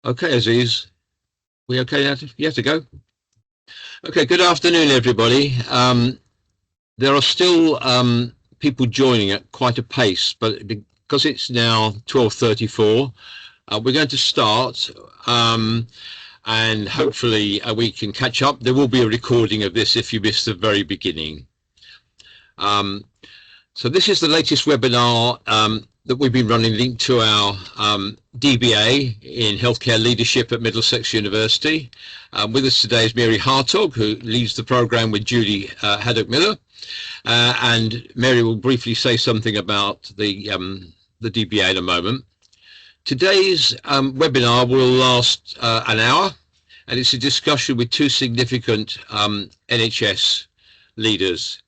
Okay, Aziz, we okay now? You have to go. Okay, good afternoon, everybody. There are still people joining at quite a pace, but because it's now 12:34, we're going to start, and hopefully we can catch up. There will be a recording of this if you missed the very beginning. Um, so this is the latest webinar that we've been running linked to our DBA in Healthcare Leadership at Middlesex University. With us today is Mary Hartog, who leads the programme with Julie Haddock-Miller. And Mary will briefly say something about the DBA in a moment. Today's webinar will last an hour, and it's a discussion with two significant NHS leaders.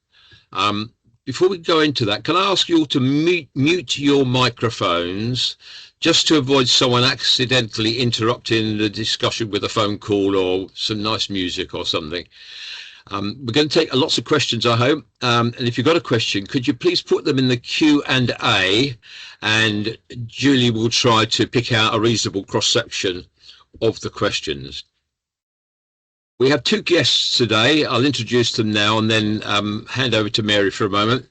Before we go into that, can I ask you all to mute your microphones just to avoid someone accidentally interrupting the discussion with a phone call or some nice music or something? We're going to take lots of questions, I hope. And if you've got a question, could you please put them in the Q&A, and Julie will try to pick out a reasonable cross-section of the questions. We have two guests today. I'll introduce them now and then hand over to Mary for a moment.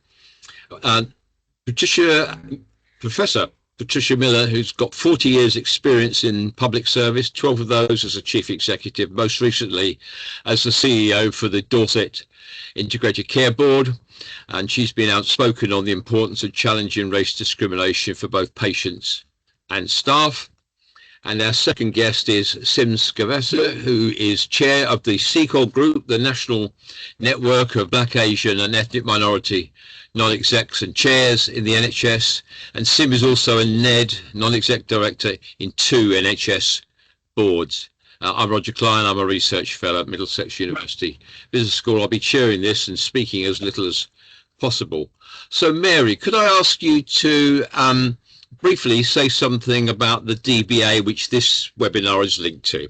Professor Patricia Miller, who's got 40 years experience in public service, 12 of those as a chief executive, most recently as the CEO for the Dorset Integrated Care Board. And she's been outspoken on the importance of challenging race discrimination for both patients and staff. And our second guest is Sim Scavessa, who is chair of the CECOL Group, the National Network of Black, Asian and Ethnic Minority Non-Execs and Chairs in the NHS. And Sim is also a NED, Non-Exec Director, in two NHS boards. I'm Roger Klein. I'm a research fellow at Middlesex University Business School. I'll be chairing this and speaking as little as possible. So, Mary, could I ask you to briefly say something about the DBA, which this webinar is linked to?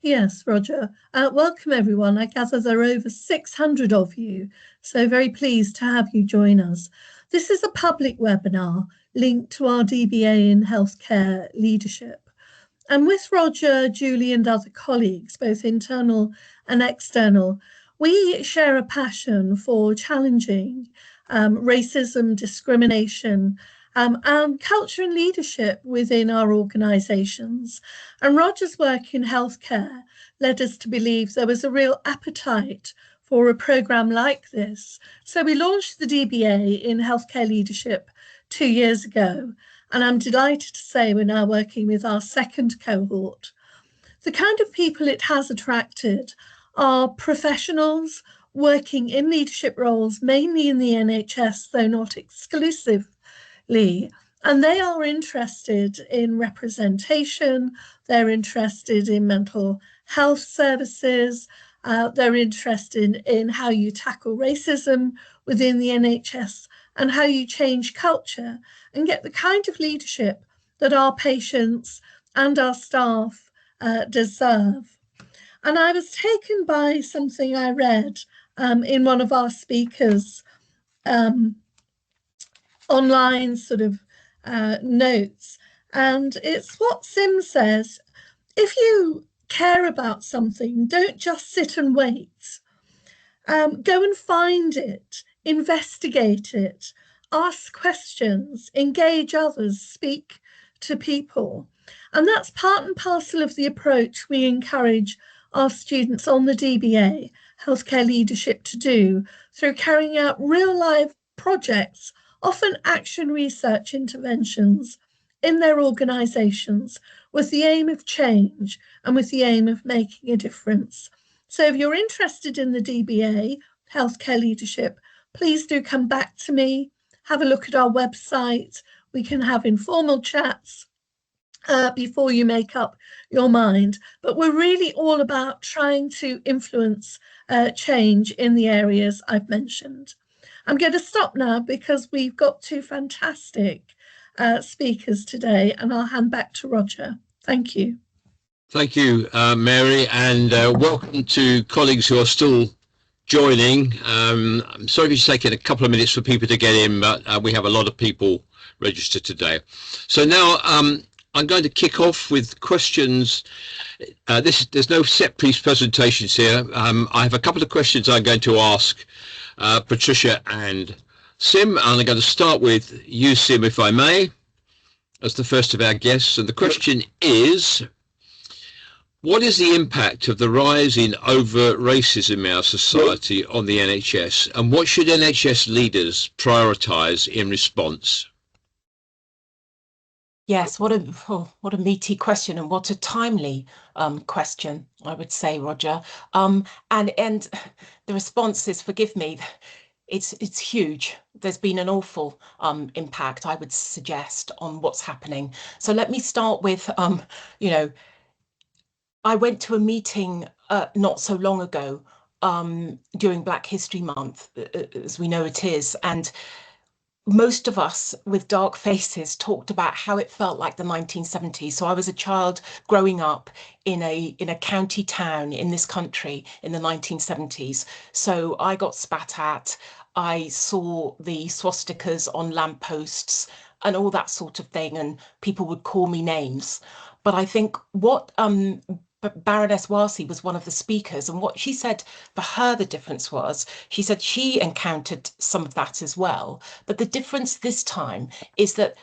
Yes, Roger. Welcome, everyone. I gather there are over 600 of you, so very pleased to have you join us. This is a public webinar linked to our DBA in Healthcare Leadership. And with Roger, Julie and other colleagues, both internal and external, we share a passion for challenging racism, discrimination, and culture and leadership within our organisations. And Roger's work in healthcare led us to believe there was a real appetite for a programme like this. So we launched the DBA in Healthcare Leadership 2 years ago, and I'm delighted to say we're now working with our second cohort. The kind of people it has attracted are professionals working in leadership roles, mainly in the NHS, though not exclusively. And they are interested in representation, they're interested in mental health services, they're interested in how you tackle racism within the NHS and how you change culture and get the kind of leadership that our patients and our staff deserve. And I was taken by something I read in one of our speakers' online sort of notes, and it's what Sim says: if you care about something, don't just sit and wait. Go and find it, investigate it, ask questions, engage others, speak to people. And that's part and parcel of the approach we encourage our students on the DBA, Healthcare Leadership, to do through carrying out real life projects, often action research interventions in their organisations with the aim of change and with the aim of making a difference. So if you're interested in the DBA, Healthcare Leadership, please do come back to me, have a look at our website. We can have informal chats before you make up your mind. But we're really all about trying to influence change in the areas I've mentioned. I'm going to stop now because we've got two fantastic speakers today, and I'll hand back to Roger. Thank you. Thank you, Mary, and welcome to colleagues who are still joining. I'm sorry if it's taken a couple of minutes for people to get in, but we have a lot of people registered today. So now I'm going to kick off with questions. There's no set piece presentations here. I have a couple of questions I'm going to ask Patricia and Sim, and I'm going to start with you, Sim, if I may, as the first of our guests. And the question is, what is the impact of the rise in overt racism in our society on the NHS, and what should NHS leaders prioritise in response? Yes, what a meaty question, and what a timely question, I would say, Roger. And the response is, forgive me, it's huge. There's been an awful impact, I would suggest, on what's happening. So let me start with, you know, I went to a meeting not so long ago during Black History Month, as we know it is, and most of us with dark faces talked about how it felt like the 1970s. So I was a child growing up in a county town in this country in the 1970s. So I got spat at. I saw the swastikas on lampposts and all that sort of thing, and people would call me names. But I think what Baroness Warsi was one of the speakers, and what she said for her the difference was, she said she encountered some of that as well, but the difference this time is that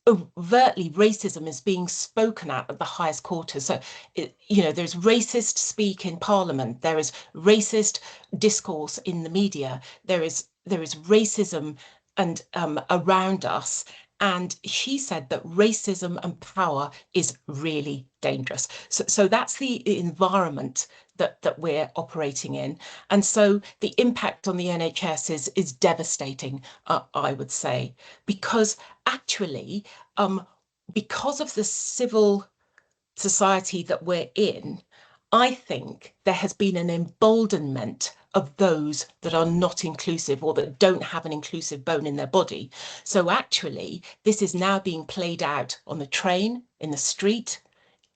overtly racism is being spoken at the highest quarters. So, there's racist speak in Parliament, there is racist discourse in the media, there is racism and around us. And she said that racism and power is really dangerous. So that's the environment that we're operating in. And so the impact on the NHS is devastating, I would say, because actually, because of the civil society that we're in, I think there has been an emboldenment of those that are not inclusive or that don't have an inclusive bone in their body. So actually, this is now being played out on the train, in the street,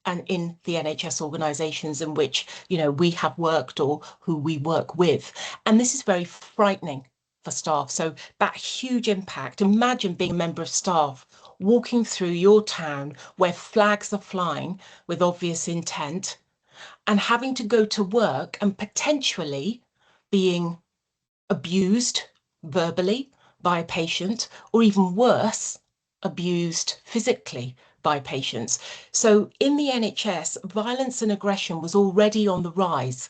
and in the NHS organisations in which, we have worked or who we work with. And this is very frightening for staff. So that huge impact, imagine being a member of staff walking through your town where flags are flying with obvious intent and having to go to work and potentially being abused verbally by a patient, or even worse, abused physically by patients. So in the NHS, violence and aggression was already on the rise.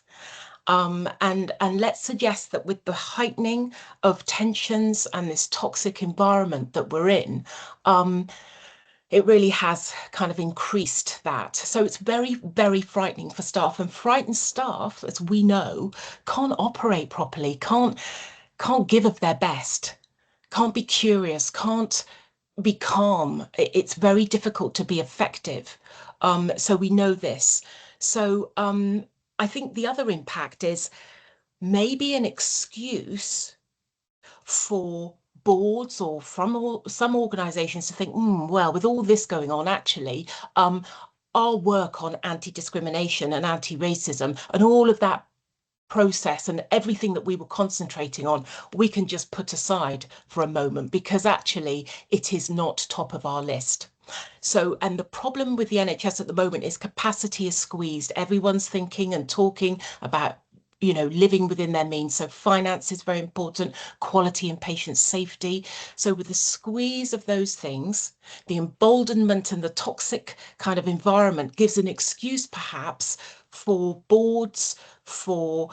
And let's suggest that with the heightening of tensions and this toxic environment that we're in, it really has kind of increased that. So it's very, very frightening for staff, and frightened staff, as we know, can't operate properly, can't give of their best, can't be curious, can't be calm. It's very difficult to be effective. So we know this. So I think the other impact is maybe an excuse for boards or from some organisations to think, well, with all this going on, actually, our work on anti-discrimination and anti-racism and all of that process and everything that we were concentrating on, we can just put aside for a moment because actually it is not top of our list. So, and the problem with the NHS at the moment is capacity is squeezed. Everyone's thinking and talking about living within their means. So finance is very important, quality and patient safety. So with the squeeze of those things, the emboldenment and the toxic kind of environment gives an excuse perhaps for boards, for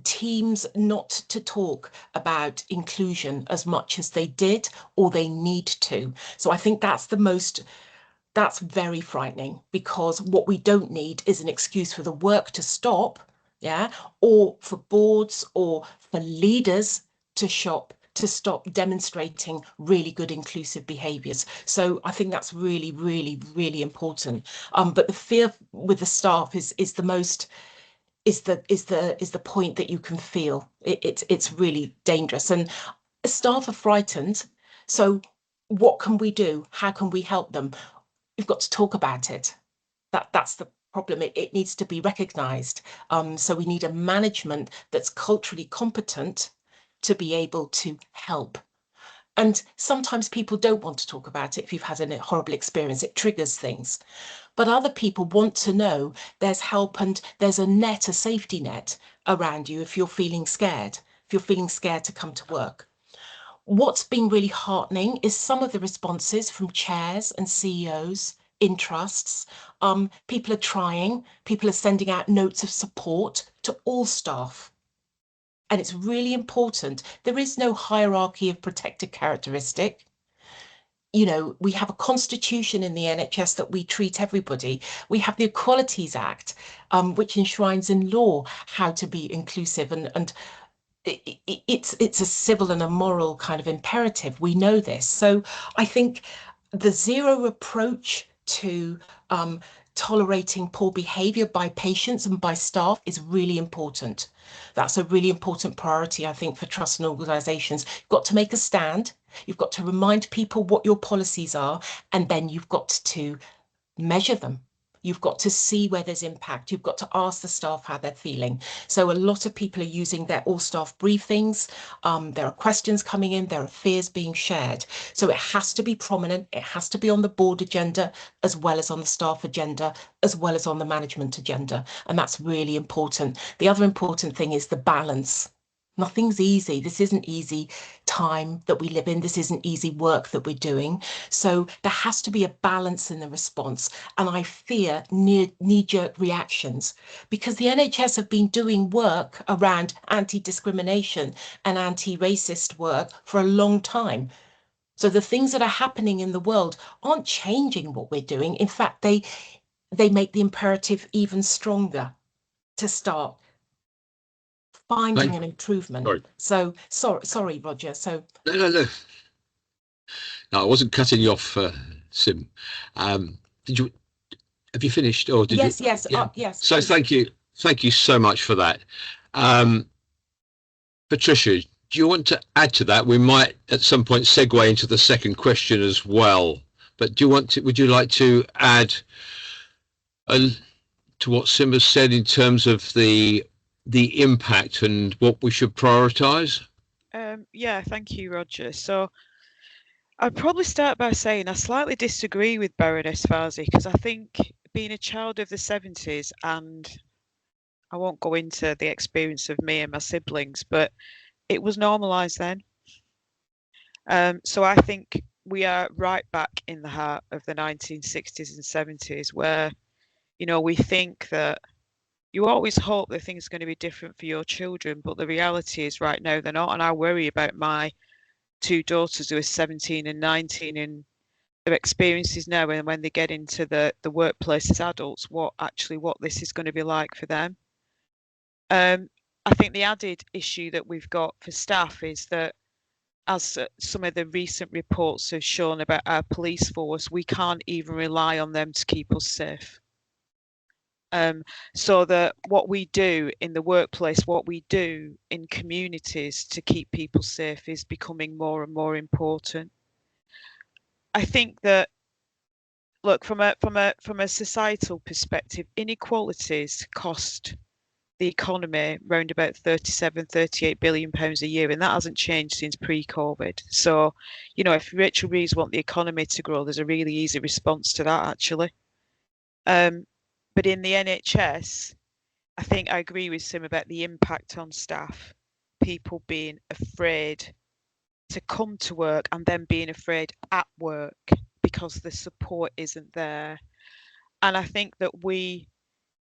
teams not to talk about inclusion as much as they did or they need to. So I think that's very frightening, because what we don't need is an excuse for the work to stop, or for boards or for leaders to stop demonstrating really good inclusive behaviours. So I think that's really, really, really important. But the fear with the staff is the point that you can feel. It's really dangerous, and staff are frightened. So what can we do? How can we help them? We've got to talk about it. That's the problem. It needs to be recognised. So we need a management that's culturally competent to be able to help. And sometimes people don't want to talk about it if you've had a horrible experience. It triggers things. But other people want to know there's help and there's a net, a safety net around you if you're feeling scared, if you're feeling scared to come to work. What's been really heartening is some of the responses from chairs and CEOs in trusts. People are trying, people are sending out notes of support to all staff. And it's really important. There is no hierarchy of protected characteristic. You know, we have a constitution in the NHS that we treat everybody. We have the Equalities Act, which enshrines in law how to be inclusive, and it's a civil and a moral kind of imperative. We know this. So I think the zero approach to tolerating poor behaviour by patients and by staff is really important. That's a really important priority, I think, for trusts and organisations. You've got to make a stand. You've got to remind people what your policies are, and then you've got to measure them. You've got to see where there's impact. You've got to ask the staff how they're feeling. So a lot of people are using their all-staff briefings. There are questions coming in. There are fears being shared. So it has to be prominent. It has to be on the board agenda, as well as on the staff agenda, as well as on the management agenda. And that's really important. The other important thing is the balance. Nothing's easy. This isn't easy time that we live in. This isn't easy work that we're doing. So there has to be a balance in the response. And I fear knee-jerk reactions, because the NHS have been doing work around anti-discrimination and anti-racist work for a long time. So the things that are happening in the world aren't changing what we're doing. In fact, they make the imperative even stronger to start finding an improvement. Sorry. So sorry, Roger. So No. I wasn't cutting you off, Sim. Did you have you finished, or did yes, you? yes, Yeah. yes. So please. thank you so much for that. Patricia, do you want to add to that? We might at some point segue into the second question as well. But would you like to add to what Sim has said in terms of the impact and what we should prioritise? Yeah, thank you, Roger. So I'd probably start by saying I slightly disagree with Baroness Farsi, because I think, being a child of the 70s, and I won't go into the experience of me and my siblings, but it was normalised then. So I think we are right back in the heart of the 1960s and 70s, where, you know, we think that you always hope that things are going to be different for your children, but the reality is right now they're not. And I worry about my two daughters who are 17 and 19, and their experiences now, and when they get into the workplace as adults, what this is going to be like for them. I think the added issue that we've got for staff is that, as some of the recent reports have shown about our police force, we can't even rely on them to keep us safe. So that what we do in the workplace, what we do in communities to keep people safe, is becoming more and more important. I think that, look, from a societal perspective, inequalities cost the economy round about 38 billion pounds a year, and that hasn't changed since pre-COVID. So, you know, if Rachel Reeves want the economy to grow, there's a really easy response to that, actually. But in the NHS, I think I agree with Sim about the impact on staff, people being afraid to come to work, and then being afraid at work because the support isn't there. And I think that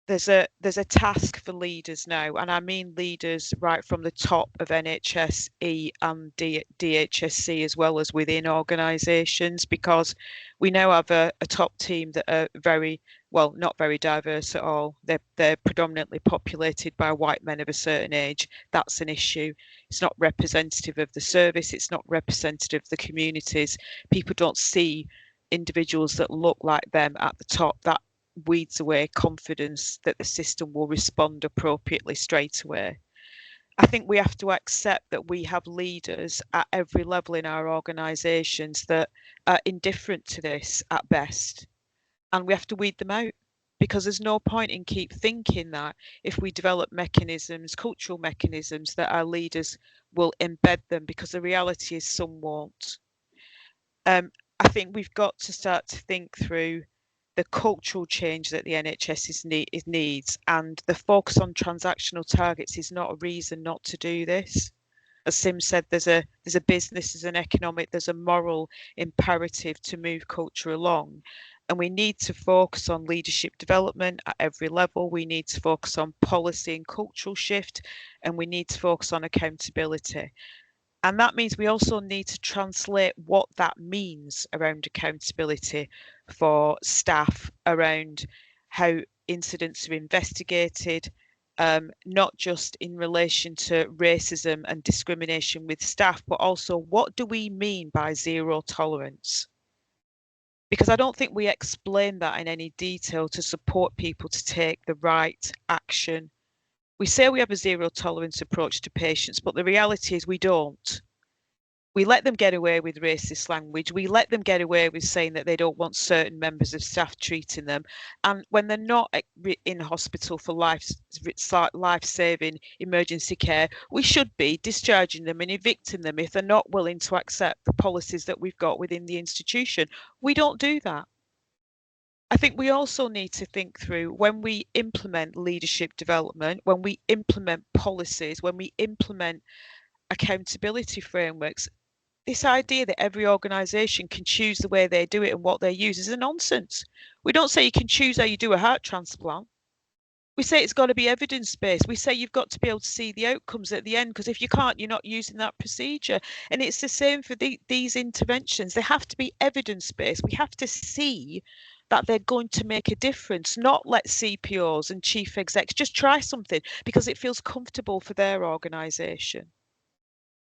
there's a task for leaders now, and I mean leaders right from the top of NHSE and DHSC, as well as within organisations, because we now have a top team that are not very diverse at all. They're predominantly populated by white men of a certain age. That's an issue. It's not representative of the service. It's not representative of the communities. People don't see individuals that look like them at the top. That weeds away confidence that the system will respond appropriately straight away. I think we have to accept that we have leaders at every level in our organisations that are indifferent to this at best, and we have to weed them out. because there's no point in keep thinking that if we develop mechanisms, cultural mechanisms, that our leaders will embed them, because the reality is some won't. I think we've got to start to think through the cultural change that the NHS needs, and the focus on transactional targets is not a reason not to do this. As Sim said, there's a business, there's an economic, there's a moral imperative to move culture along. And we need to focus on leadership development at every level. We need to focus on policy and cultural shift, and we need to focus on accountability. And that means we also need to translate what that means around accountability for staff, around how incidents are investigated, not just in relation to racism and discrimination with staff, but also what do we mean by zero tolerance? Because I don't think we explain that in any detail to support people to take the right action. We say we have a zero tolerance approach to patients, but the reality is we don't. We let them get away with racist language. We let them get away with saying that they don't want certain members of staff treating them. And when they're not in hospital for life-saving emergency care, we should be discharging them and evicting them if they're not willing to accept the policies that we've got within the institution. We don't do that. I think we also need to think through, when we implement leadership development, when we implement policies, when we implement accountability frameworks, this idea that every organisation can choose the way they do it and what they use is a nonsense. We don't say you can choose how you do a heart transplant. We say it's got to be evidence-based. We say you've got to be able to see the outcomes at the end, because if you can't, you're not using that procedure. And it's the same for these interventions. They have to be evidence-based. We have to see that they're going to make a difference, not let CPOs and chief execs just try something because it feels comfortable for their organisation.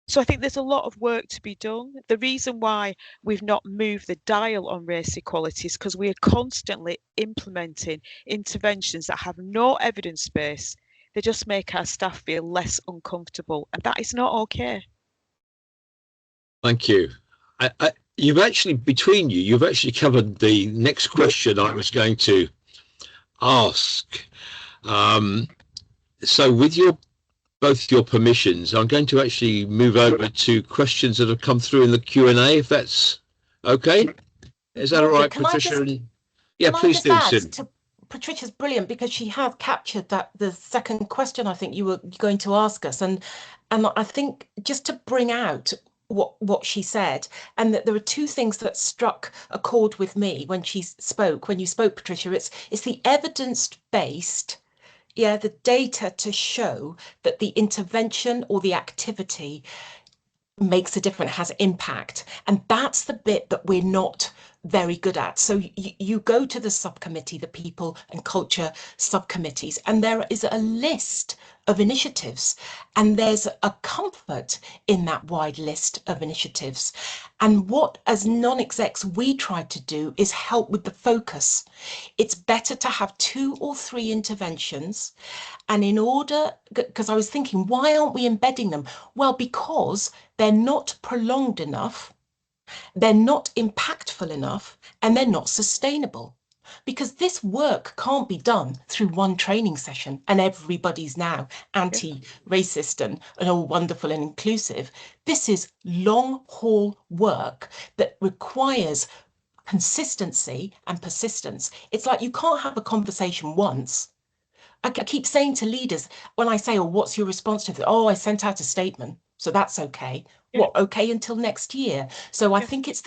So I think there's a lot of work to be done. The reason why we've not moved the dial on race equality is because we are constantly implementing interventions that have no evidence base. They just make our staff feel less uncomfortable, and that is not okay. Thank you. You've actually covered the next question I was going to ask. So with both your permissions, I'm going to actually move over to questions that have come through in the Q&A, if that's okay. Is that all right, Patricia? Yeah, please do, Sid. Patricia's brilliant, because she has captured the second question I think you were going to ask us, and I think just to bring out what she said, and that there are two things that struck a chord with me when you spoke, Patricia. It's the evidence-based, the data to show that the intervention or the activity makes a difference, has impact. And that's the bit that we're not very good at. So you go to the subcommittee, the people and culture subcommittees, and there is a list of initiatives, and there's a comfort in that wide list of initiatives. And what, as non-execs, we try to do is help with the focus. It's better to have 2 or 3 interventions. And in order, because I was thinking, why aren't we embedding them? Well, because they're not prolonged enough, they're not impactful enough, and they're not sustainable. Because this work can't be done through one training session and everybody's now anti-racist and all wonderful and inclusive. This is long haul work that requires consistency and persistence. It's like you can't have a conversation once. I keep saying to leaders, when I say, oh, what's your response to that? Oh, I sent out a statement, so that's okay. What, okay until next year? So I think it's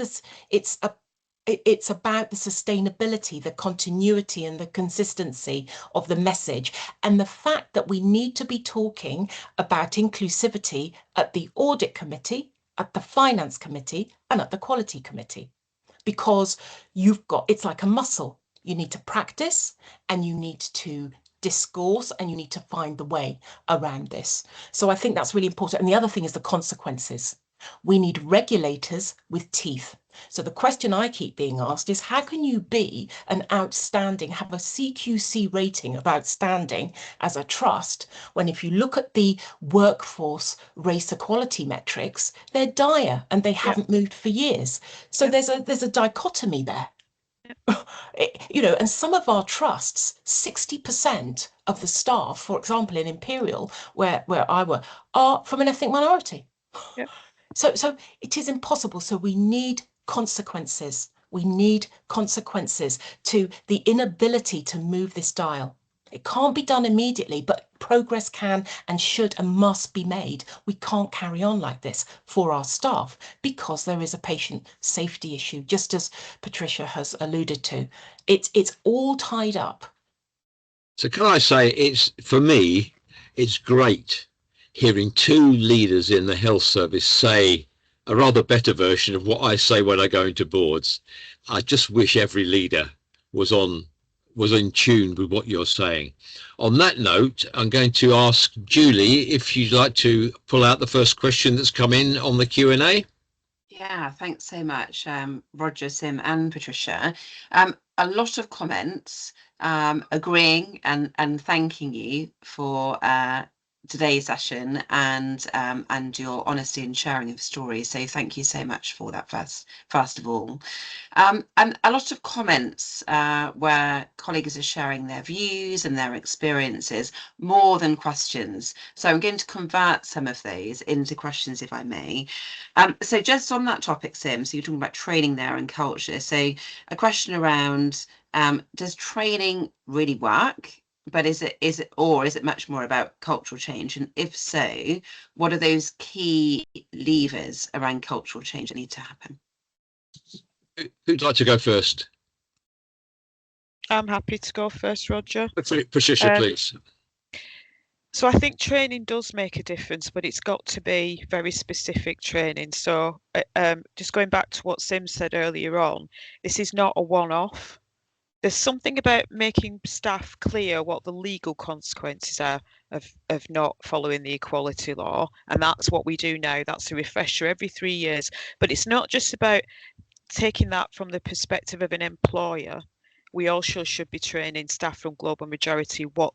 about the sustainability, the continuity and the consistency of the message, and the fact that we need to be talking about inclusivity at the audit committee, at the finance committee, and at the quality committee, because it's like a muscle. You need to practice, and you need to discourse, and you need to find the way around this. So I think that's really important. And the other thing is the consequences. We need regulators with teeth. So the question I keep being asked is, how can you be have a CQC rating of outstanding as a trust, when if you look at the workforce race equality metrics, they're dire and they haven't moved for years. So there's a dichotomy there. You know, and some of our trusts, 60% of the staff, for example, in Imperial, where I work, are from an ethnic minority. Yeah. So it is impossible. So we need consequences. We need consequences to the inability to move this dial. It can't be done immediately, but progress can and should and must be made. We can't carry on like this for our staff because there is a patient safety issue, just as Patricia has alluded to. It's all tied up. So can I say, it's, for me, it's great hearing two leaders in the health service say a rather better version of what I say when I go into boards. I just wish every leader was in tune with what you're saying. On that note, I'm going to ask Julie if you'd like to pull out the first question that's come in on the Q&A. Yeah, thanks so much, Roger, Sim and Patricia. A lot of comments agreeing and thanking you for today's session and your honesty and sharing of stories. So thank you so much for that first of all. And a lot of comments where colleagues are sharing their views and their experiences more than questions. So I'm going to convert some of those into questions, if I may. So just on that topic, Sim, so you're talking about training there and culture. So a question around, does training really work? But is it much more about cultural change? And if so, what are those key levers around cultural change that need to happen? Who'd like to go first? I'm happy to go first, Roger. Patricia, please. So I think training does make a difference, but it's got to be very specific training. So just going back to what Sim said earlier on, this is not a one-off. There's something about making staff clear what the legal consequences are of not following the equality law. And that's what we do now. That's a refresher every 3 years. But it's not just about taking that from the perspective of an employer. We also should be training staff from global majority what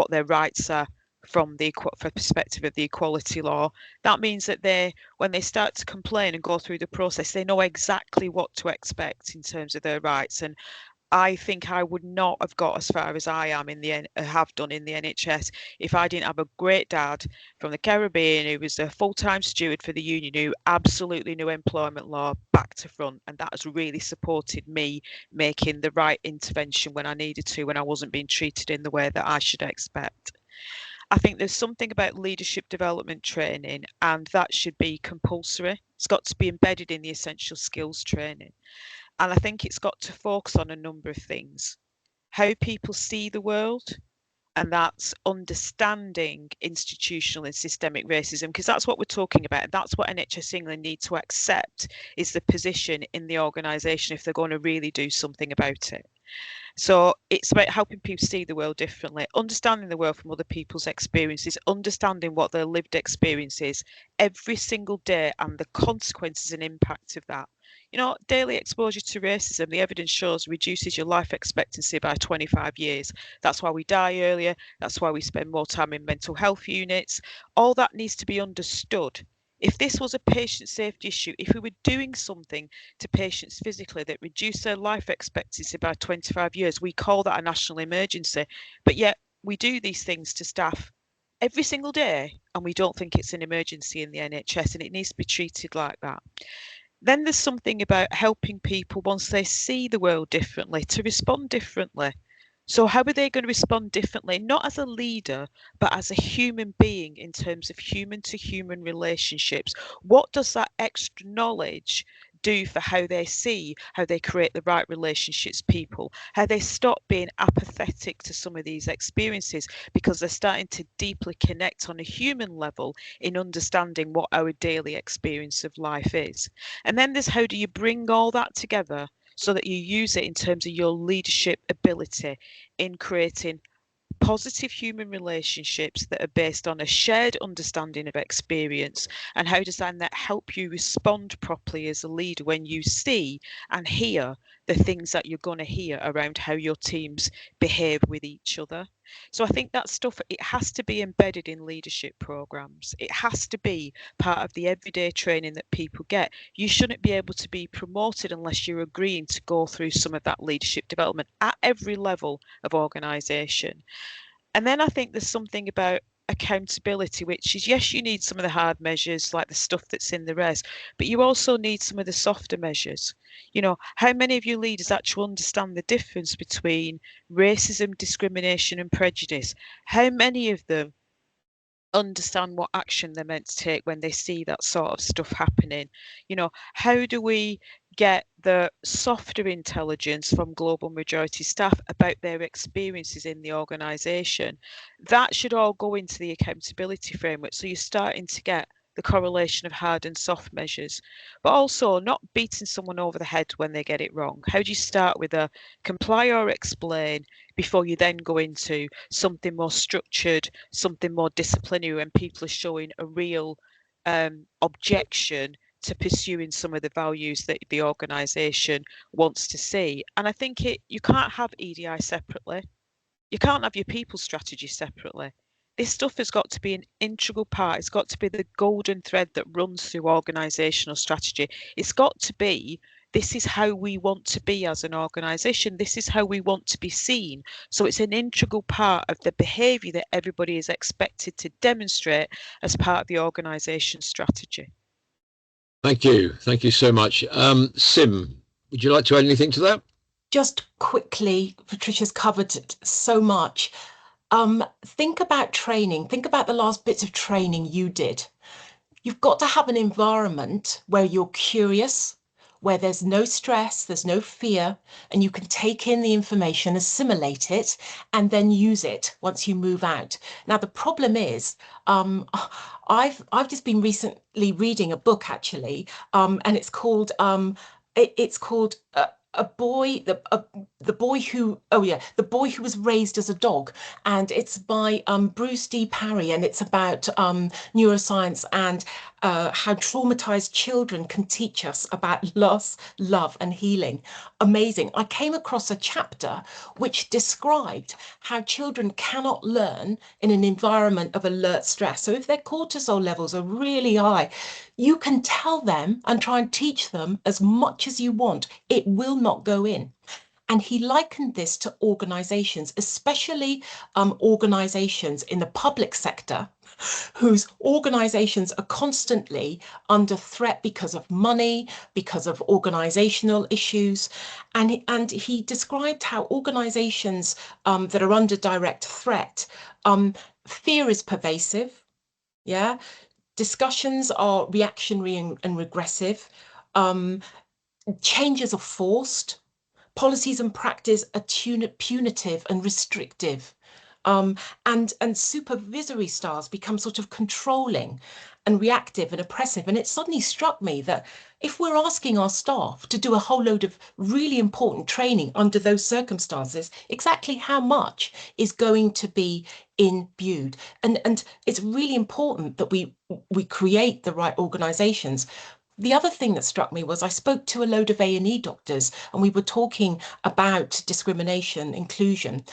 their rights are from the perspective of the equality law. That means that when they start to complain and go through the process, they know exactly what to expect in terms of their rights. And I think I would not have got as far as I am have done in the NHS if I didn't have a great dad from the Caribbean who was a full-time steward for the union who absolutely knew employment law back to front, and that has really supported me making the right intervention when I needed to, when I wasn't being treated in the way that I should expect. I think there's something about leadership development training, and that should be compulsory. It's got to be embedded in the essential skills training. And I think it's got to focus on a number of things. How people see the world, and that's understanding institutional and systemic racism, because that's what we're talking about. That's what NHS England need to accept is the position in the organisation if they're going to really do something about it. So it's about helping people see the world differently, understanding the world from other people's experiences, understanding what their lived experience is every single day and the consequences and impact of that. You know, daily exposure to racism, the evidence shows, reduces your life expectancy by 25 years. That's why we die earlier. That's why we spend more time in mental health units. All that needs to be understood. If this was a patient safety issue, if we were doing something to patients physically that reduced their life expectancy by 25 years, we call that a national emergency. But yet we do these things to staff every single day, and we don't think it's an emergency in the NHS, and it needs to be treated like that. Then there's something about helping people once they see the world differently to respond differently. So how are they going to respond differently, not as a leader, but as a human being in terms of human to human relationships? What does that extra knowledge do for how they see, how they create the right relationships people, how they stop being apathetic to some of these experiences because they're starting to deeply connect on a human level in understanding what our daily experience of life is. And then there's how do you bring all that together so that you use it in terms of your leadership ability in creating positive human relationships that are based on a shared understanding of experience, and how does that help you respond properly as a leader when you see and hear the things that you're going to hear around how your teams behave with each other. So I think that stuff, it has to be embedded in leadership programs. It has to be part of the everyday training that people get. You shouldn't be able to be promoted unless you're agreeing to go through some of that leadership development at every level of organisation. And then I think there's something about accountability, which is, yes, you need some of the hard measures like the stuff that's in the res, but you also need some of the softer measures. You know, how many of you leaders actually understand the difference between racism, discrimination, and prejudice? How many of them understand what action they're meant to take when they see that sort of stuff happening? You know, how do we get the softer intelligence from global majority staff about their experiences in the organisation? That should all go into the accountability framework. So you're starting to get the correlation of hard and soft measures, but also not beating someone over the head when they get it wrong. How do you start with a comply or explain before you then go into something more structured, something more disciplinary, when people are showing a real objection to pursuing some of the values that the organisation wants to see? And I think you can't have EDI separately. You can't have your people strategy separately. This stuff has got to be an integral part. It's got to be the golden thread that runs through organisational strategy. It's got to be, this is how we want to be as an organisation. This is how we want to be seen. So it's an integral part of the behaviour that everybody is expected to demonstrate as part of the organisation strategy. Thank you. Thank you so much. Sim, would you like to add anything to that? Just quickly, Patricia's covered so much. Think about training. Think about the last bits of training you did. You've got to have an environment where you're curious, where there's no stress, there's no fear, and you can take in the information, assimilate it, and then use it once you move out. Now, the problem is, I've just been recently reading a book, actually, and it's called a boy, the boy who, oh yeah, the boy who was raised as a dog, and it's by Bruce D. Parry, and it's about neuroscience and how traumatized children can teach us about loss, love, and healing. Amazing. I came across a chapter which described how children cannot learn in an environment of alert stress. So if their cortisol levels are really high, you can tell them and try and teach them as much as you want. It will not go in. And he likened this to organizations, especially organizations in the public sector, whose organizations are constantly under threat because of money, because of organizational issues. And he described how organizations that are under direct threat, fear is pervasive. Yeah. Discussions are reactionary and regressive. Changes are forced. Policies and practice are punitive and restrictive. And supervisory styles become sort of controlling and reactive and oppressive. And it suddenly struck me that if we're asking our staff to do a whole load of really important training under those circumstances, exactly how much is going to be imbued? And it's really important that we create the right organizations. The other thing that struck me was I spoke to a load of A&E doctors, and we were talking about discrimination, inclusion.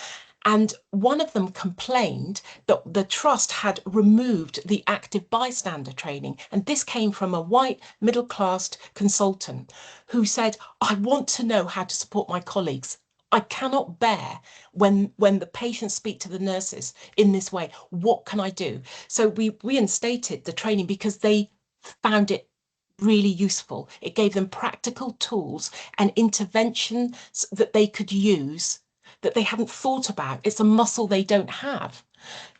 And one of them complained that the trust had removed the active bystander training. And this came from a white middle-class consultant who said, I want to know how to support my colleagues. I cannot bear when the patients speak to the nurses in this way. What can I do? So we reinstated the training because they found it really useful. It gave them practical tools and interventions that they could use that they hadn't thought about. It's a muscle they don't have.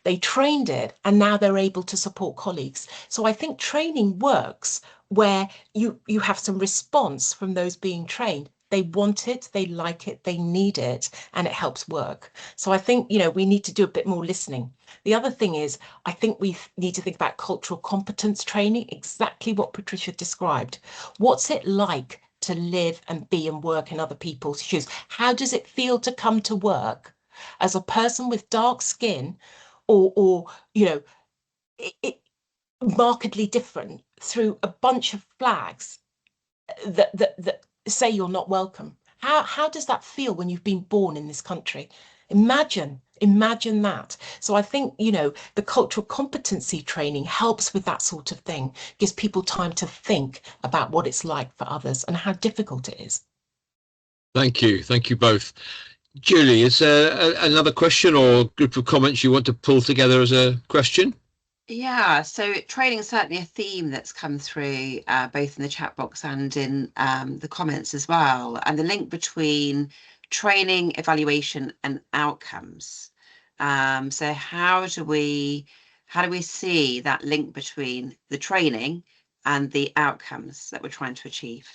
They trained it, and now they're able to support colleagues. So I think training works where you have some response from those being trained. They want it, they like it, they need it, and it helps work. So I think, we need to do a bit more listening. The other thing is, I think we need to think about cultural competence training, exactly what Patricia described. What's it like to live and be and work in other people's shoes? How does it feel to come to work as a person with dark skin or it markedly different through a bunch of flags that say you're not welcome? How does that feel when you've been born in this country? Imagine that. So I think, you know, the cultural competency training helps with that sort of thing, gives people time to think about what it's like for others and how difficult it is. Thank you both. Julie, is there another question or group of comments you want to pull together as a question? Yeah, so training is certainly a theme that's come through both in the chat box and in the comments as well, and the link between training, evaluation and outcomes. So how do we see that link between the training and the outcomes that we're trying to achieve?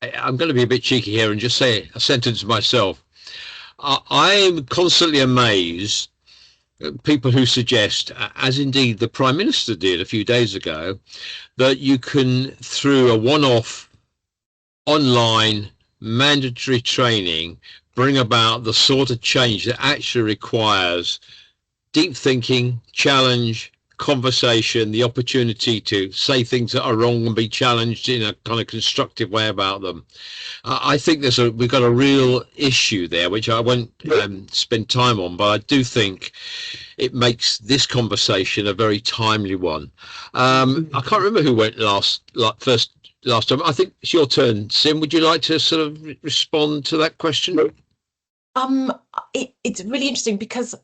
I'm going to be a bit cheeky here and just say a sentence myself. I'm constantly amazed at people who suggest, as indeed the Prime Minister did a few days ago, that you can, through a one-off online mandatory training, bring about the sort of change that actually requires deep thinking, challenge, conversation, the opportunity to say things that are wrong and be challenged in a kind of constructive way about them. I think we've got a real issue there, which I won't spend time on, but I do think it makes this conversation a very timely one. I can't remember who went last time. I think it's your turn, Sim. Would you like to sort of respond to that question? It's really interesting because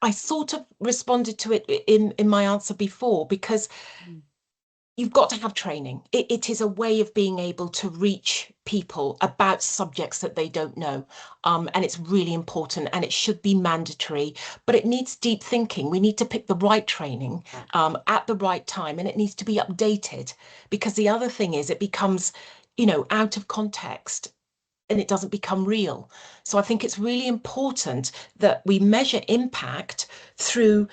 I sort of responded to it in my answer before, because you've got to have training. It is a way of being able to reach people about subjects that they don't know. And it's really important, and it should be mandatory, but it needs deep thinking. We need to pick the right training at the right time, and it needs to be updated, because the other thing is it becomes, you know, out of context and it doesn't become real. So I think it's really important that we measure impact through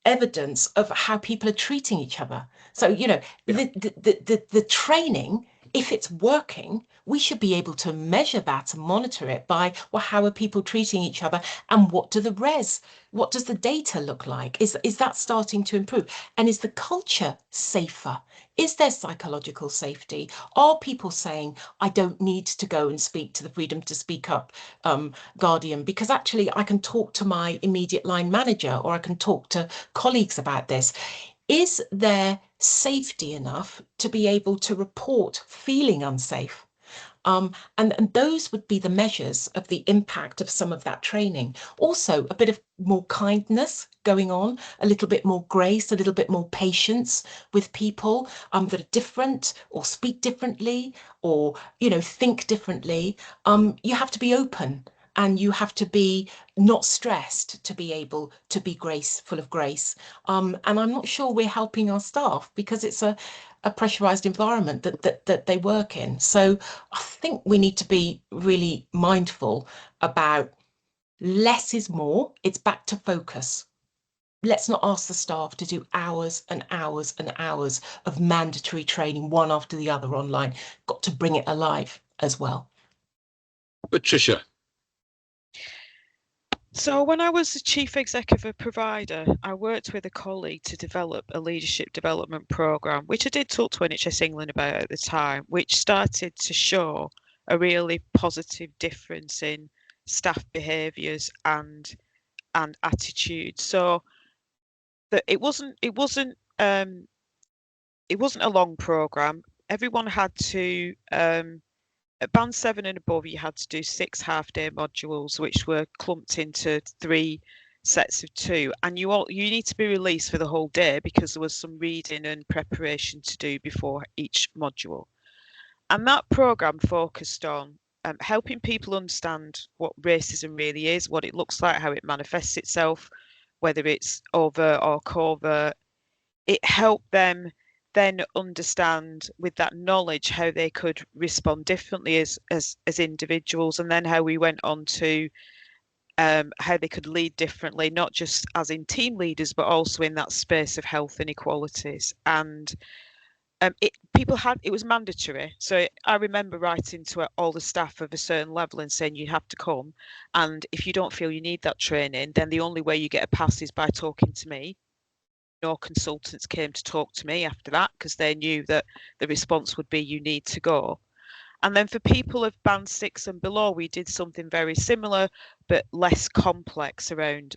evidence of how people are treating each other. So, you know, the training, if it's working, we should be able to measure that and monitor it by, well, how are people treating each other, and what does the data look like? Is that starting to improve? And is the culture safer? Is there psychological safety? Are people saying, I don't need to go and speak to the Freedom to Speak Up Guardian, because actually I can talk to my immediate line manager, or I can talk to colleagues about this? Is there safety enough to be able to report feeling unsafe? And those would be the measures of the impact of some of that training. Also, a bit of more kindness going on, a little bit more grace, a little bit more patience with people that are different or speak differently or, you know, think differently. You have to be open, and you have to be not stressed to be able to be full of grace. And I'm not sure we're helping our staff, because it's a pressurized environment that they work in. So I think we need to be really mindful about less is more. It's back to focus. Let's not ask the staff to do hours and hours and hours of mandatory training, one after the other online. Got to bring it alive as well. Patricia. So when I was the chief executive of a provider, I worked with a colleague to develop a leadership development programme, which I did talk to NHS England about at the time, which started to show a really positive difference in staff behaviours and attitudes. So that it wasn't a long programme. Everyone had to at band 7 and above, you had to do 6 half-day modules, which were clumped into 3 sets of 2. And you need to be released for the whole day, because there was some reading and preparation to do before each module. And that programme focused on helping people understand what racism really is, what it looks like, how it manifests itself, whether it's overt or covert. It helped them then understand, with that knowledge, how they could respond differently as individuals, and then how we went on to how they could lead differently, not just as in team leaders, but also in that space of health inequalities. And it was mandatory. So I remember writing to all the staff of a certain level and saying, you have to come, and if you don't feel you need that training, then the only way you get a pass is by talking to me. No consultants came to talk to me after that, because they knew that the response would be, you need to go. And then for people of band 6 and below, we did something very similar, but less complex around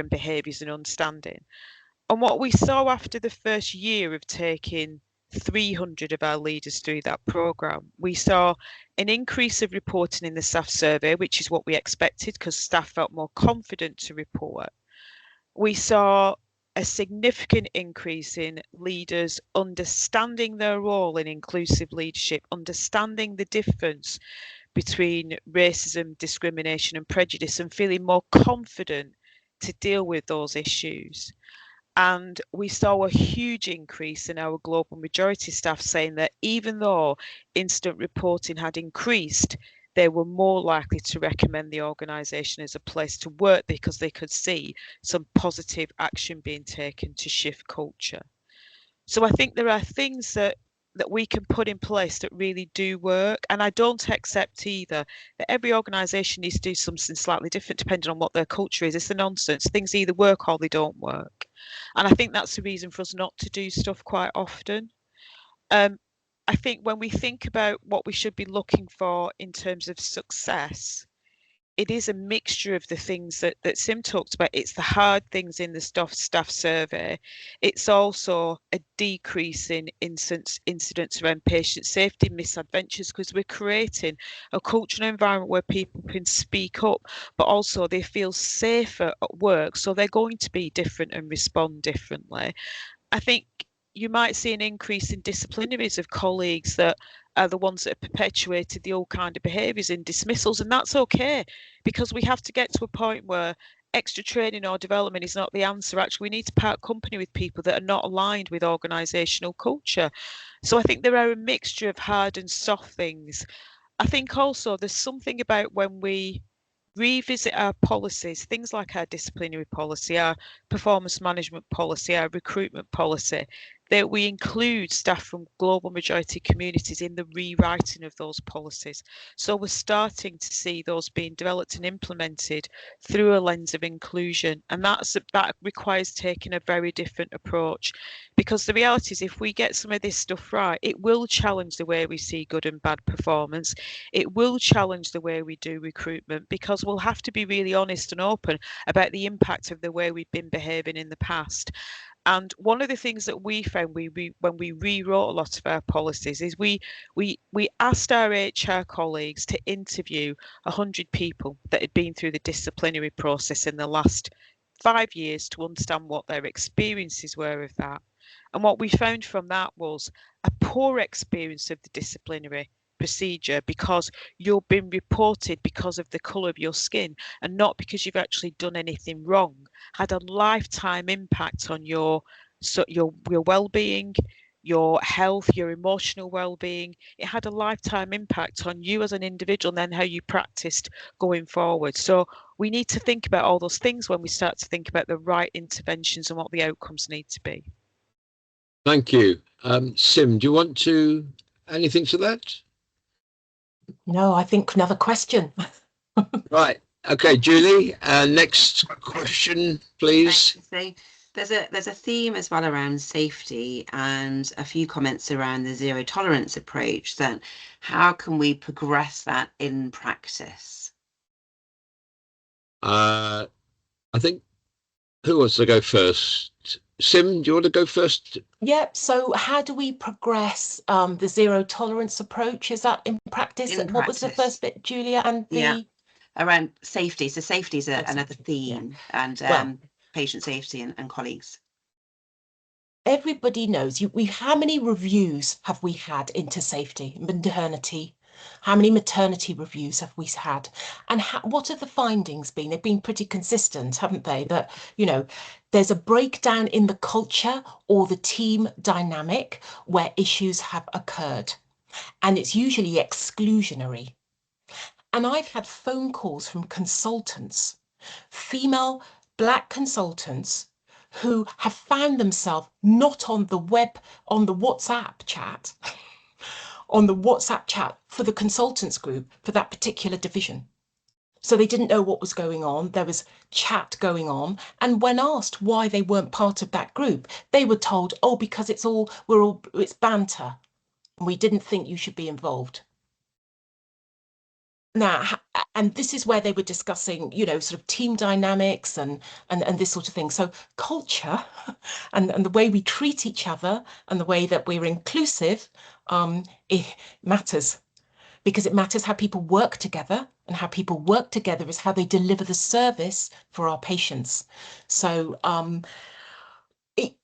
behaviours and understanding. And what we saw after the first year of taking 300 of our leaders through that programme, we saw an increase of reporting in the staff survey, which is what we expected because staff felt more confident to report. We saw a significant increase in leaders understanding their role in inclusive leadership, understanding the difference between racism, discrimination and prejudice, and feeling more confident to deal with those issues. And we saw a huge increase in our global majority staff saying that even though incident reporting had increased, they were more likely to recommend the organisation as a place to work because they could see some positive action being taken to shift culture. So I think there are things that we can put in place that really do work. And I don't accept either that every organisation needs to do something slightly different depending on what their culture is. It's a nonsense. Things either work or they don't work. And I think that's the reason for us not to do stuff quite often. I think when we think about what we should be looking for in terms of success, it is a mixture of the things that Sim talked about. It's the hard things in the staff survey. It's also a decrease in incidents around patient safety, misadventures, because we're creating a cultural environment where people can speak up, but also they feel safer at work. So they're going to be different and respond differently. I think you might see an increase in disciplinaries of colleagues that are the ones that have perpetuated the old kind of behaviours in dismissals, and that's okay because we have to get to a point where extra training or development is not the answer. Actually, we need to part company with people that are not aligned with organisational culture. So I think there are a mixture of hard and soft things. I think also there's something about when we revisit our policies, things like our disciplinary policy, our performance management policy, our recruitment policy, that we include staff from global majority communities in the rewriting of those policies. So we're starting to see those being developed and implemented through a lens of inclusion. And that requires taking a very different approach, because the reality is if we get some of this stuff right, it will challenge the way we see good and bad performance. It will challenge the way we do recruitment, because we'll have to be really honest and open about the impact of the way we've been behaving in the past. And one of the things that we found when we rewrote a lot of our policies is we asked our HR colleagues to interview 100 people that had been through the disciplinary process in the last 5 years to understand what their experiences were of that. And what we found from that was a poor experience of the disciplinary procedure because you've been reported because of the colour of your skin and not because you've actually done anything wrong, had a lifetime impact on your well-being, your health, your emotional well-being. It had a lifetime impact on you as an individual and then how you practiced going forward. So we need to think about all those things when we start to think about the right interventions and what the outcomes need to be. Thank you. Sim, do you want to add anything to that? No, I think another question. Right. Okay, Julie, next question, please. So there's a theme as well around safety and a few comments around the zero tolerance approach. Then how can we progress that in practice? I think, who wants to go first? Sim, do you want to go first? Yep. So how do we progress the zero tolerance approach? Is that in practice? What was the first bit, Julia? And around safety. So safety is another theme, and patient safety and colleagues. Everybody knows how many reviews have we had into safety, maternity? How many maternity reviews have we had? And what have the findings been? They've been pretty consistent, haven't they? That, there's a breakdown in the culture or the team dynamic where issues have occurred. And it's usually exclusionary. And I've had phone calls from consultants, female Black consultants, who have found themselves not on the WhatsApp chat, on the WhatsApp chat for the consultants group for that particular division. So they didn't know what was going on. There was chat going on. And when asked why they weren't part of that group, they were told, oh, because it's banter. We didn't think you should be involved. Now, and this is where they were discussing, you know, sort of team dynamics and this sort of thing. So culture and the way we treat each other and the way that we're inclusive, it matters, because it matters how people work together, and how people work together is how they deliver the service for our patients. So it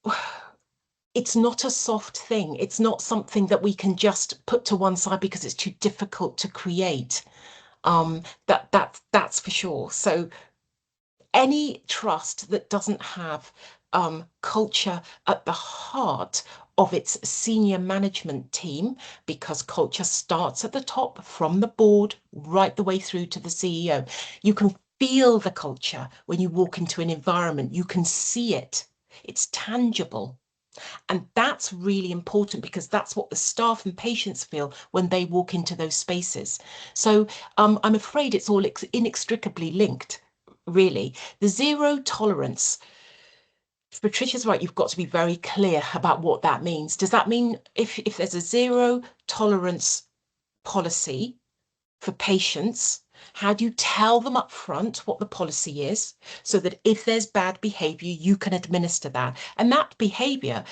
it's not a soft thing. It's not something that we can just put to one side because it's too difficult to create. That's for sure. So any trust that doesn't have culture at the heart of its senior management team, because culture starts at the top from the board right the way through to the CEO. You can feel the culture when you walk into an environment. You can see it. It's tangible. And that's really important, because that's what the staff and patients feel when they walk into those spaces. So I'm afraid it's all inextricably linked, really. The zero tolerance, Patricia's right, you've got to be very clear about what that means. Does that mean if there's a zero tolerance policy for patients, how do you tell them up front what the policy is, so that if there's bad behaviour, you can administer that? And that behaviour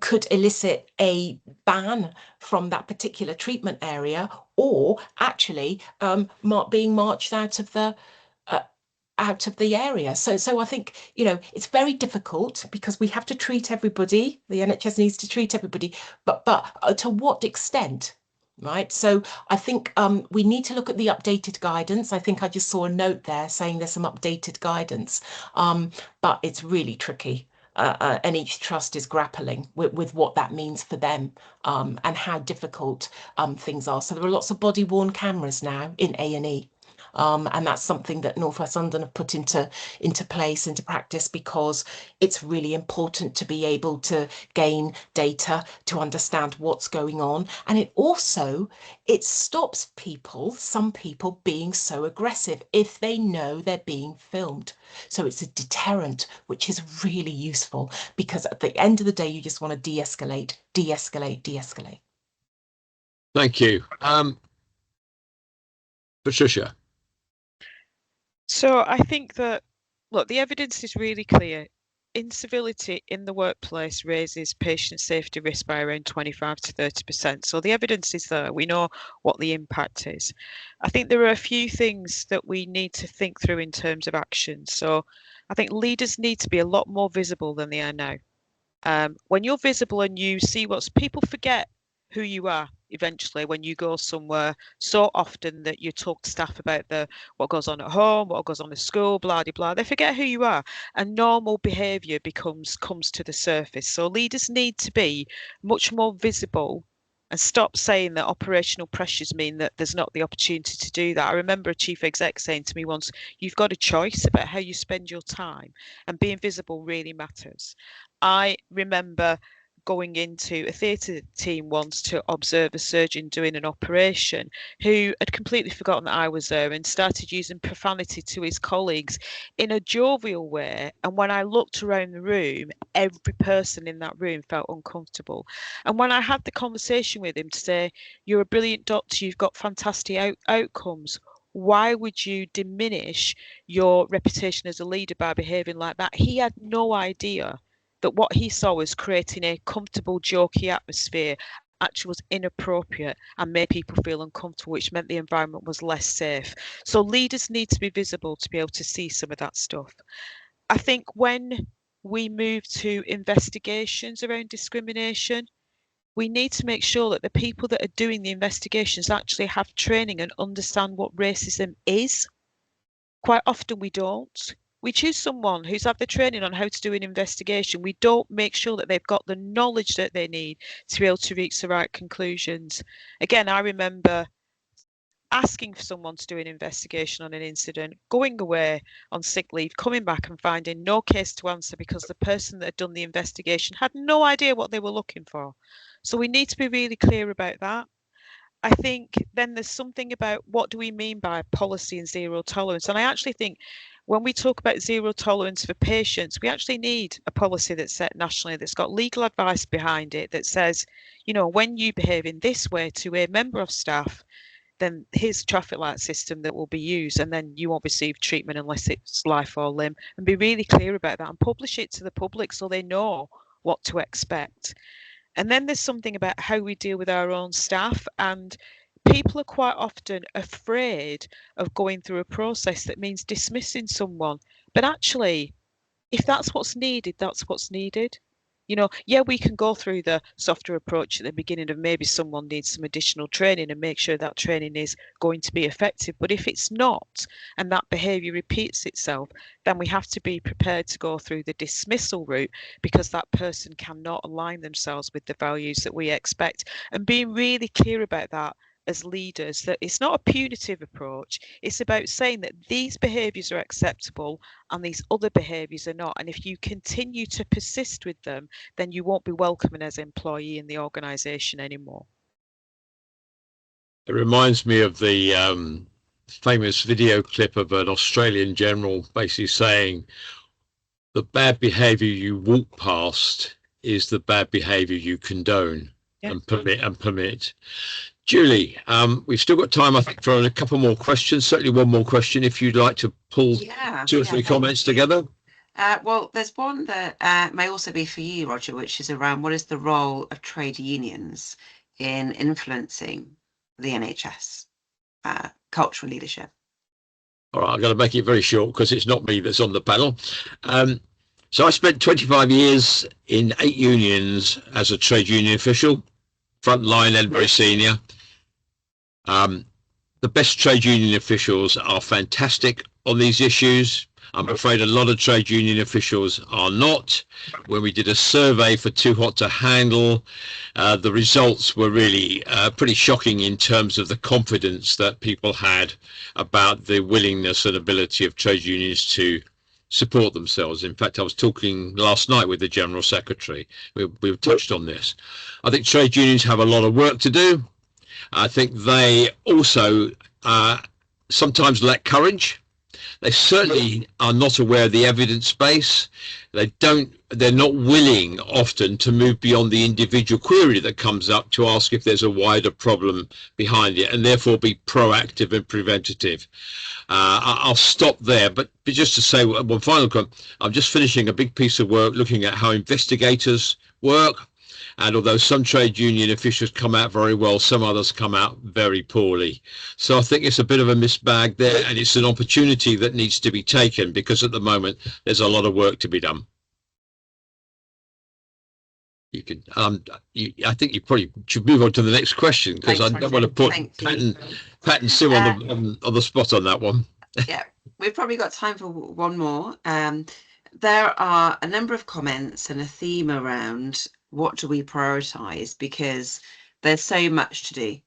could elicit a ban from that particular treatment area, or actually being marched out of the area. So I think, you know, it's very difficult, because we have to treat everybody. The NHS needs to treat everybody, but to what extent? Right. So I think we need to look at the updated guidance. I think I just saw a note there saying there's some updated guidance, but it's really tricky. And each trust is grappling with what that means for them, and how difficult things are. So there are lots of body-worn cameras now in A&E. And that's something that North West London have put into place, into practice, because it's really important to be able to gain data to understand what's going on. And it stops some people being so aggressive if they know they're being filmed. So it's a deterrent, which is really useful, because at the end of the day, you just want to de-escalate, de-escalate, de-escalate. Thank you. Patricia. So I think that, look, the evidence is really clear. Incivility in the workplace raises patient safety risk by around 25 to 30%. So the evidence is there. We know what the impact is. I think there are a few things that we need to think through in terms of action. So I think leaders need to be a lot more visible than they are now. When you're visible and you see people forget who you are eventually when you go somewhere so often, that you talk to staff about what goes on at home, what goes on at school, blah de blah. They forget who you are, and normal behaviour comes to the surface. So leaders need to be much more visible and stop saying that operational pressures mean that there's not the opportunity to do that. I remember a chief exec saying to me once, you've got a choice about how you spend your time, and being visible really matters. I remember going into a theatre team once to observe a surgeon doing an operation, who had completely forgotten that I was there and started using profanity to his colleagues in a jovial way. And when I looked around the room, every person in that room felt uncomfortable. And when I had the conversation with him to say, you're a brilliant doctor, you've got fantastic outcomes, why would you diminish your reputation as a leader by behaving like that? He had no idea that what he saw was creating a comfortable, jokey atmosphere actually was inappropriate and made people feel uncomfortable, which meant the environment was less safe. So leaders need to be visible to be able to see some of that stuff. I think when we move to investigations around discrimination, we need to make sure that the people that are doing the investigations actually have training and understand what racism is. Quite often we don't. We choose someone who's had the training on how to do an investigation. We don't make sure that they've got the knowledge that they need to be able to reach the right conclusions. Again, I remember asking for someone to do an investigation on an incident, going away on sick leave, coming back and finding no case to answer because the person that had done the investigation had no idea what they were looking for. So we need to be really clear about that. I think then there's something about what do we mean by policy and zero tolerance? And I actually think when we talk about zero tolerance for patients, we actually need a policy that's set nationally, that's got legal advice behind it, that says, you know, when you behave in this way to a member of staff, then here's a traffic light system that will be used, and then you won't receive treatment unless it's life or limb. And be really clear about that and publish it to the public so they know what to expect. And then there's something about how we deal with our own staff, and people are quite often afraid of going through a process that means dismissing someone. But actually, if that's what's needed, that's what's needed. You know, yeah, we can go through the softer approach at the beginning of maybe someone needs some additional training and make sure that training is going to be effective. But if it's not, and that behaviour repeats itself, then we have to be prepared to go through the dismissal route, because that person cannot align themselves with the values that we expect. And being really clear about that as leaders, that it's not a punitive approach. It's about saying that these behaviours are acceptable and these other behaviours are not. And if you continue to persist with them, then you won't be welcome as an employee in the organisation anymore. It reminds me of the famous video clip of an Australian general basically saying the bad behaviour you walk past is the bad behaviour you condone and permit. Julie, we've still got time, I think, for a couple more questions. Certainly one more question if you'd like to pull two or three comments together. Well, there's one that may also be for you, Roger, which is around what is the role of trade unions in influencing the NHS cultural leadership? All right, I'm going to make it very short because it's not me that's on the panel. So I spent 25 years in 8 unions as a trade union official, front line and very senior. The best trade union officials are fantastic on these issues. I'm afraid a lot of trade union officials are not. When we did a survey for Too Hot to Handle, the results were really pretty shocking in terms of the confidence that people had about the willingness and ability of trade unions to support themselves. In fact, I was talking last night with the General Secretary. We've touched on this. I think trade unions have a lot of work to do. I think they also sometimes lack courage. They certainly are not aware of the evidence base. They're not willing often to move beyond the individual query that comes up to ask if there's a wider problem behind it, and therefore be proactive and preventative. I'll stop there, but just to say one final comment, I'm just finishing a big piece of work looking at how investigators work. And although some trade union officials come out very well, some others come out very poorly. So I think it's a bit of a mixed bag there, and it's an opportunity that needs to be taken, because at the moment there's a lot of work to be done. You can, I think you probably should move on to the next question, because I don't want to put Pat and Sim on the spot on that one. Yeah, we've probably got time for one more. There are a number of comments and a theme around what do we prioritise, because there's so much to do.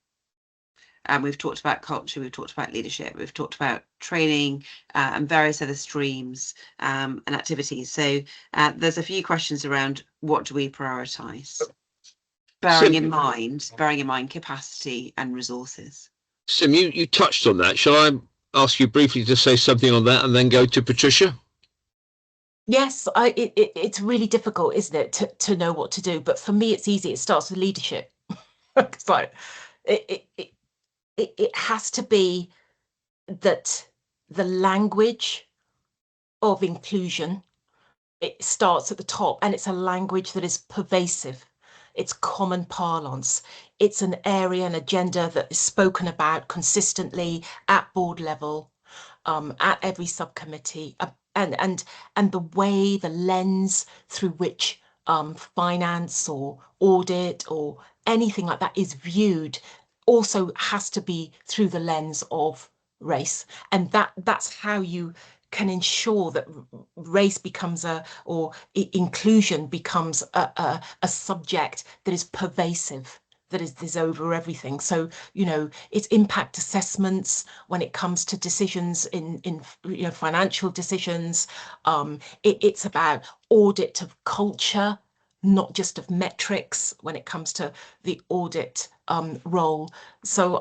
We've talked about culture, we've talked about leadership, we've talked about training and various other streams and activities. So there's a few questions around what do we prioritise, bearing in mind capacity and resources. Sim, you touched on that. Shall I ask you briefly to say something on that and then go to Patricia? Yes, it's really difficult, isn't it, to know what to do? But for me, it's easy. It starts with leadership. It's like it has to be that the language of inclusion, it starts at the top, and it's a language that is pervasive. It's common parlance. It's an area and agenda that is spoken about consistently at board level, at every subcommittee, and the way, the lens through which finance or audit or anything like that is viewed also has to be through the lens of race. And that's how you can ensure that race becomes inclusion becomes a subject that is pervasive, that is over everything. So, you know, it's impact assessments when it comes to decisions in financial decisions. It's about audit of culture, not just of metrics when it comes to the audit role. So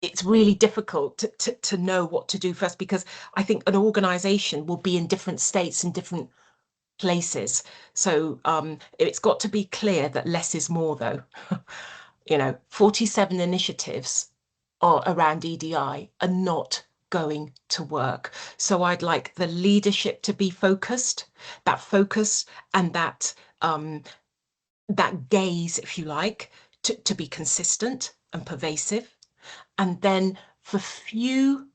it's really difficult to know what to do first, because I think an organisation will be in different states and different places. So it's got to be clear that less is more, though. 47 initiatives are around EDI are not going to work. So I'd like the leadership to be focused, that focus and that gaze, if you like, to be consistent and pervasive. And then for few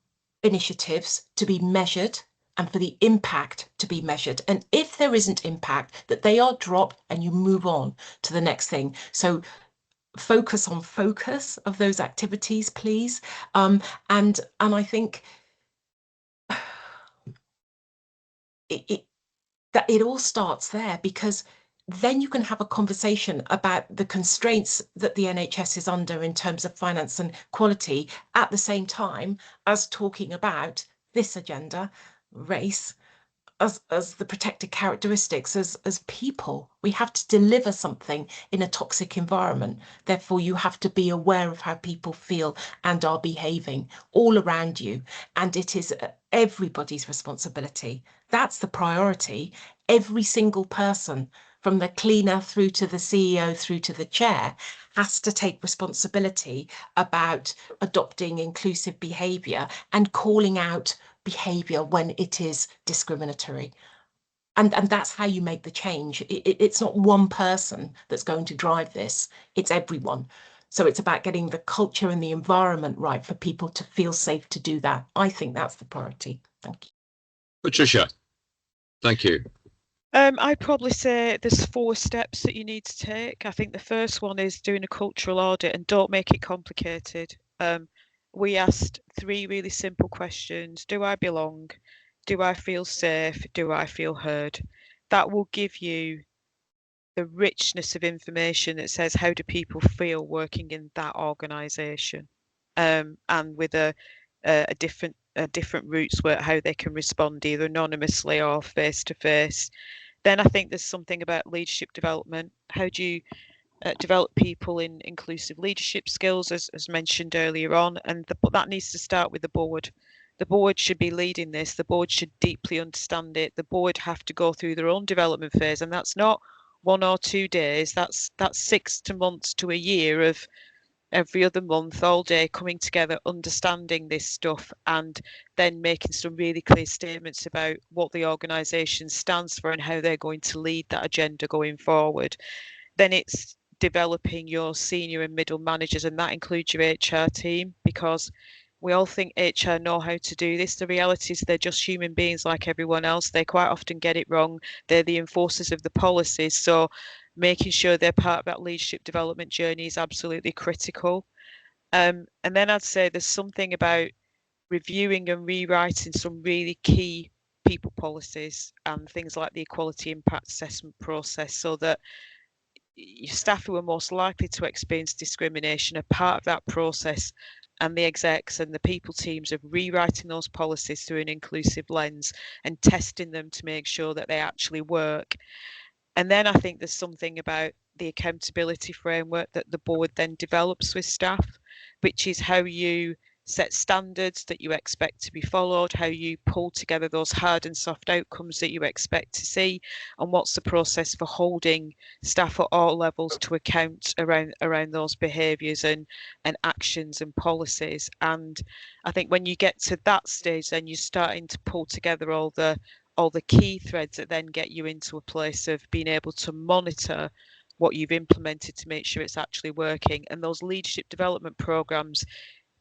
initiatives to be measured and for the impact to be measured. And if there isn't impact, that they are dropped and you move on to the next thing. So focus on focus of those activities, please. And I think that it all starts there, because then you can have a conversation about the constraints that the NHS is under in terms of finance and quality, at the same time as talking about this agenda, race, as the protected characteristics, as people. We have to deliver something in a toxic environment. Therefore, you have to be aware of how people feel and are behaving all around you. And it is everybody's responsibility. That's the priority. Every single person, from the cleaner through to the CEO through to the chair, has to take responsibility about adopting inclusive behaviour and calling out behaviour when it is discriminatory. And that's how you make the change. It's not one person that's going to drive this, it's everyone. So it's about getting the culture and the environment right for people to feel safe to do that. I think that's the priority. Thank you. Patricia, thank you. I'd probably say there's 4 steps that you need to take. I think the first one is doing a cultural audit, and don't make it complicated. We asked 3 really simple questions. Do I belong? Do I feel safe? Do I feel heard? That will give you the richness of information that says, how do people feel working in that organisation? And with a different routes where how they can respond, either anonymously or face to face. Then I think there's something about leadership development. How do you develop people in inclusive leadership skills, as mentioned earlier on? And that needs to start with the board. The board should be leading this. The board should deeply understand it. The board have to go through their own development phase, and that's not 1 or 2 days. That's 6 months to a year of every other month, all day, coming together, understanding this stuff, and then making some really clear statements about what the organisation stands for and how they're going to lead that agenda going forward. Then it's developing your senior and middle managers, and that includes your HR team, because we all think HR know how to do this. The reality is they're just human beings like everyone else. They quite often get it wrong. They're the enforcers of the policies. So making sure they're part of that leadership development journey is absolutely critical. And then I'd say there's something about reviewing and rewriting some really key people policies and things like the equality impact assessment process, so that your staff who are most likely to experience discrimination are part of that process, and the execs and the people teams of rewriting those policies through an inclusive lens and testing them to make sure that they actually work. And then I think there's something about the accountability framework that the board then develops with staff, which is how you set standards that you expect to be followed, how you pull together those hard and soft outcomes that you expect to see, and what's the process for holding staff at all levels to account around those behaviours and actions and policies. And I think when you get to that stage, then you're starting to pull together all the key threads that then get you into a place of being able to monitor what you've implemented to make sure it's actually working. And those leadership development programs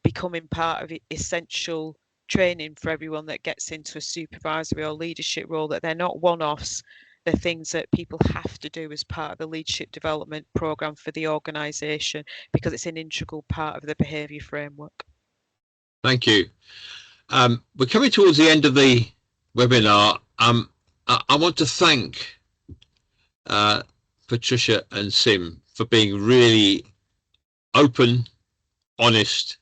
becoming part of essential training for everyone that gets into a supervisory or leadership role, that they're not one-offs. They're things that people have to do as part of the leadership development program for the organisation, because it's an integral part of the behaviour framework. Thank you. We're coming towards the end of the webinar. I want to thank Patricia and Sim for being really open, honest,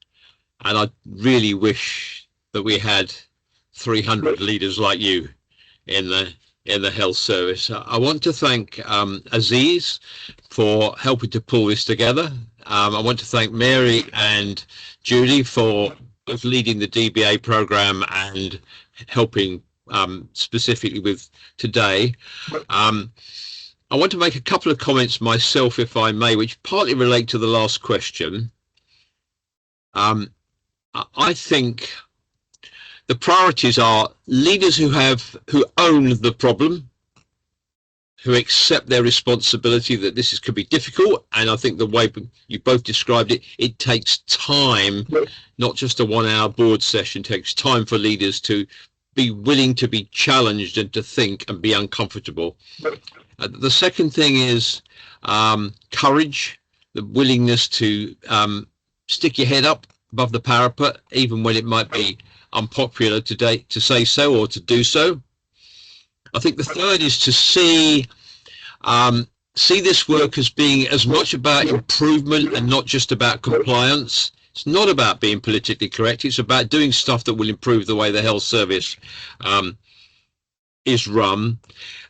and I really wish that we had 300 leaders like you in the health service. I want to thank Aziz for helping to pull this together. I want to thank Mary and Judy for both leading the DBA program and helping specifically with today. I I want to make a couple of comments myself, if I may, which partly relate to the last question. I think the priorities are leaders who own the problem, who accept their responsibility that this could be difficult. And I think the way you both described it, it takes time, not just a 1 hour board session. It takes time for leaders to be willing to be challenged and to think and be uncomfortable. The second thing is courage, the willingness to stick your head up above the parapet, even when it might be unpopular today to say so or to do so. I think the third is to see this work as being as much about improvement and not just about compliance. It's not about being politically correct. It's about doing stuff that will improve the way the health service is run.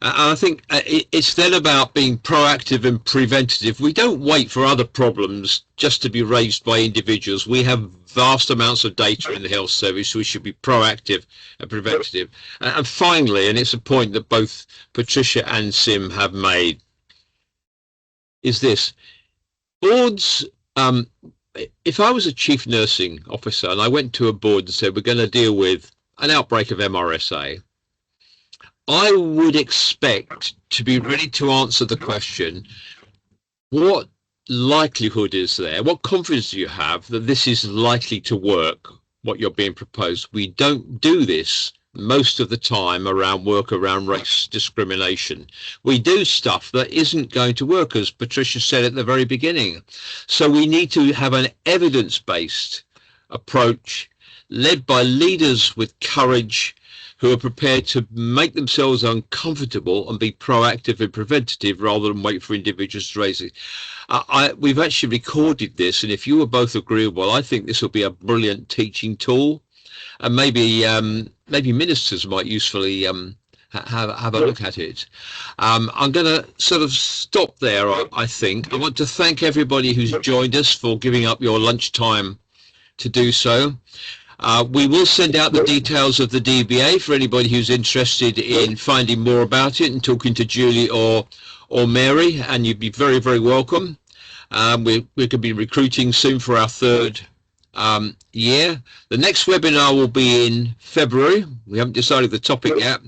And I think it's then about being proactive and preventative. We don't wait for other problems just to be raised by individuals. We have vast amounts of data in the health service, so we should be proactive and preventative. And finally, and it's a point that both Patricia and Sim have made, is this. Boards, if I was a chief nursing officer and I went to a board and said, we're going to deal with an outbreak of MRSA, I would expect to be ready to answer the question, what likelihood is there? What confidence do you have that this is likely to work, what you're being proposed? We don't do this most of the time around race discrimination. We do stuff that isn't going to work, as Patricia said at the very beginning. So we need to have an evidence-based approach led by leaders with courage, who are prepared to make themselves uncomfortable and be proactive and preventative rather than wait for individuals to raise it. We've actually recorded this, and if you are both agreeable, I think this will be a brilliant teaching tool, and maybe ministers might usefully have a look at it. I'm going to sort of stop there, I think. I want to thank everybody who's joined us for giving up your lunchtime to do so. We will send out the details of the DBA for anybody who's interested in finding more about it and talking to Julie or Mary, and you'd be very, very welcome. We're going to be recruiting soon for our third year. The next webinar will be in February. We haven't decided the topic yet,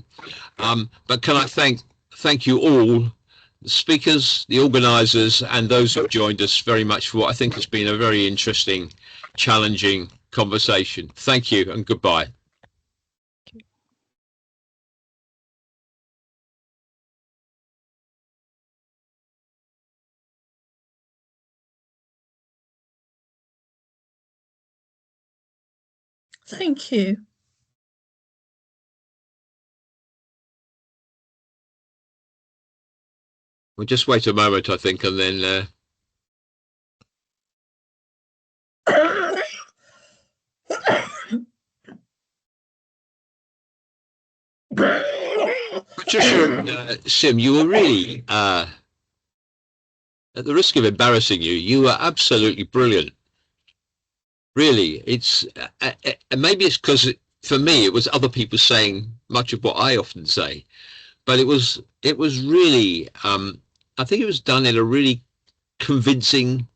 but can I thank you all, the speakers, the organisers, and those who've joined us very much for what I think has been a very interesting, challenging conversation. Thank you and goodbye. Thank you. We'll just wait a moment, I think, and then Patricia and Sim, you were really, at the risk of embarrassing you, you were absolutely brilliant. Really, it's maybe it's because for me it was other people saying much of what I often say, but it was really I think it was done in a really convincing